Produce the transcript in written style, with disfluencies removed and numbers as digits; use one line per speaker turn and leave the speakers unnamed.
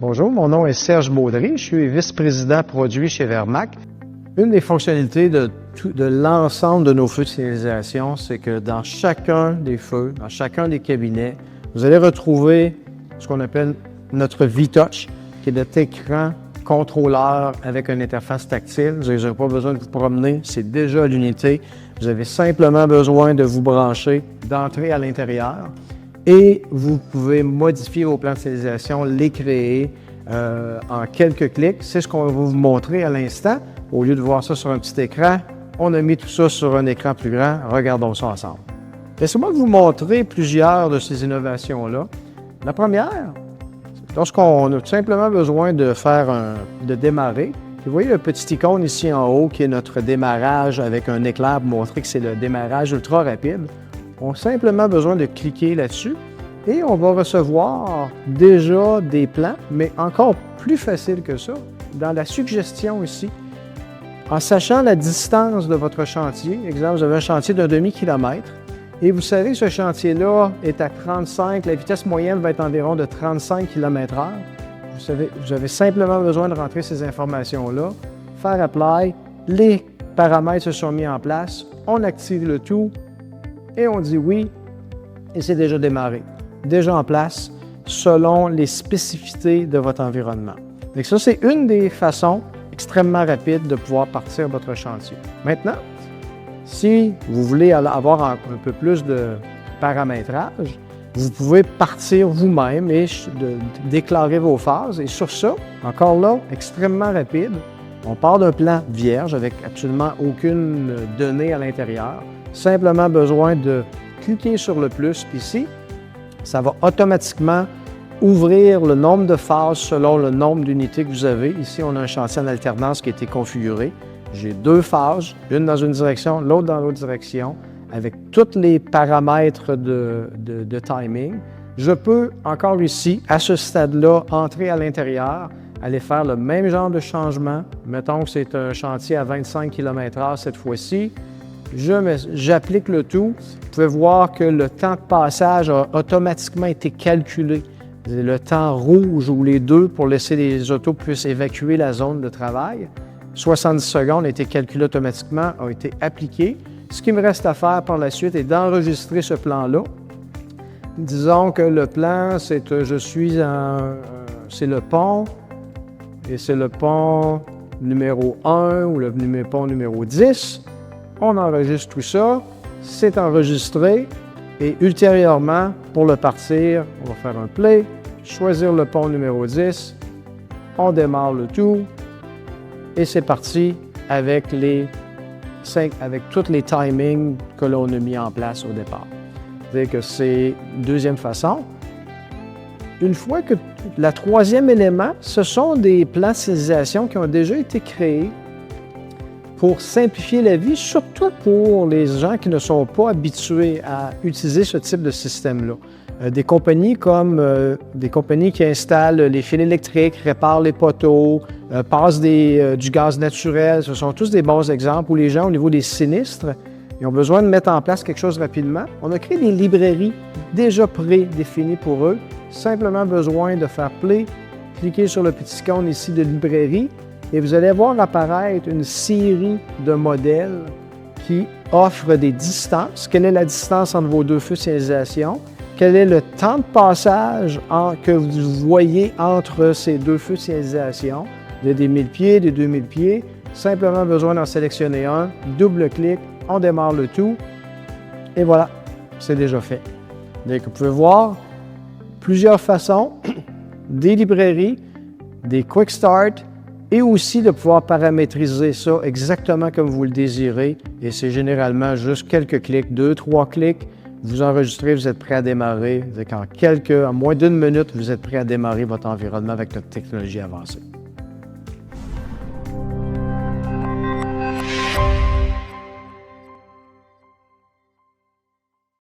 Bonjour, mon nom est Serge Baudry, je suis vice-président produit chez Vermac. Une des fonctionnalités de l'ensemble de nos feux de signalisation, c'est que dans chacun des feux, dans chacun des cabinets, vous allez retrouver ce qu'on appelle notre V-Touch, qui est notre écran contrôleur avec une interface tactile. Vous n'avez pas besoin de vous promener, c'est déjà à l'unité. Vous avez simplement besoin de vous brancher, d'entrer à l'intérieur et vous pouvez modifier vos plans de signalisation, les créer en quelques clics. C'est ce qu'on va vous montrer à l'instant. Au lieu de voir ça sur un petit écran, on a mis tout ça sur un écran plus grand. Regardons ça ensemble. Laissez-moi vous montrer plusieurs de ces innovations-là. La première, lorsqu'on a tout simplement besoin de de démarrer, vous voyez le petit icône ici en haut qui est notre démarrage avec un éclair pour montrer que c'est le démarrage ultra rapide. On a simplement besoin de cliquer là-dessus et on va recevoir déjà des plans, mais encore plus facile que ça, dans la suggestion ici. En sachant la distance de votre chantier, exemple, vous avez un chantier d'un demi-kilomètre, et vous savez que ce chantier-là est à 35, la vitesse moyenne va être environ de 35 km/h. Vous avez simplement besoin de rentrer ces informations-là, faire Apply, les paramètres se sont mis en place, on active le tout et on dit oui, et c'est déjà démarré, déjà en place selon les spécificités de votre environnement. Donc ça, c'est une des façons extrêmement rapides de pouvoir partir votre chantier. Maintenant, si vous voulez avoir un peu plus de paramétrage, vous pouvez partir vous-même et déclarer vos phases. Et sur ça, encore là, extrêmement rapide, on part d'un plan vierge avec absolument aucune donnée à l'intérieur. Simplement besoin de cliquer sur le plus, puis ici, ça va automatiquement ouvrir le nombre de phases selon le nombre d'unités que vous avez. Ici, on a un chantier en alternance qui a été configuré. J'ai deux phases, une dans une direction, l'autre dans l'autre direction, avec tous les paramètres de timing. Je peux encore ici, à ce stade-là, entrer à l'intérieur, aller faire le même genre de changement. Mettons que c'est un chantier à 25 km/h cette fois-ci. J'applique le tout. Vous pouvez voir que le temps de passage a automatiquement été calculé. Le temps rouge ou les deux pour laisser les autos puissent évacuer la zone de travail. 70 secondes a été calculé automatiquement, a été appliqué. Ce qui me reste à faire par la suite est d'enregistrer ce plan-là. Disons que le plan, c'est le pont, et c'est le pont numéro 1 ou le pont numéro 10. On enregistre tout ça, c'est enregistré, et ultérieurement, pour le partir, on va faire un play, choisir le pont numéro 10, on démarre le tout, et c'est parti avec tous les timings que l'on a mis en place au départ. C'est-à-dire que c'est une deuxième façon. Une fois que le troisième élément, ce sont des plans de signalisation qui ont déjà été créés pour simplifier la vie, surtout pour les gens qui ne sont pas habitués à utiliser ce type de système-là. Des compagnies qui installent les fils électriques, réparent les poteaux, passent du gaz naturel, ce sont tous des bons exemples où les gens, au niveau des sinistres, ils ont besoin de mettre en place quelque chose rapidement. On a créé des librairies déjà prédéfinies pour eux, simplement besoin de faire play, cliquer sur le petit icône ici de librairie, et vous allez voir apparaître une série de modèles qui offrent des distances. Quelle est la distance entre vos deux feux de signalisation? Quel est le temps de passage que vous voyez entre ces deux feux de signalisation? Des 1000 pieds, des 2000 pieds. Simplement besoin d'en sélectionner un. Double-clic, on démarre le tout. Et voilà, c'est déjà fait. Donc, vous pouvez voir plusieurs façons, des librairies, des quick start, et aussi de pouvoir paramétriser ça exactement comme vous le désirez. Et c'est généralement juste quelques clics, 2-3 clics. Vous enregistrez, vous êtes prêt à démarrer. En moins d'une minute, vous êtes prêt à démarrer votre environnement avec notre technologie avancée.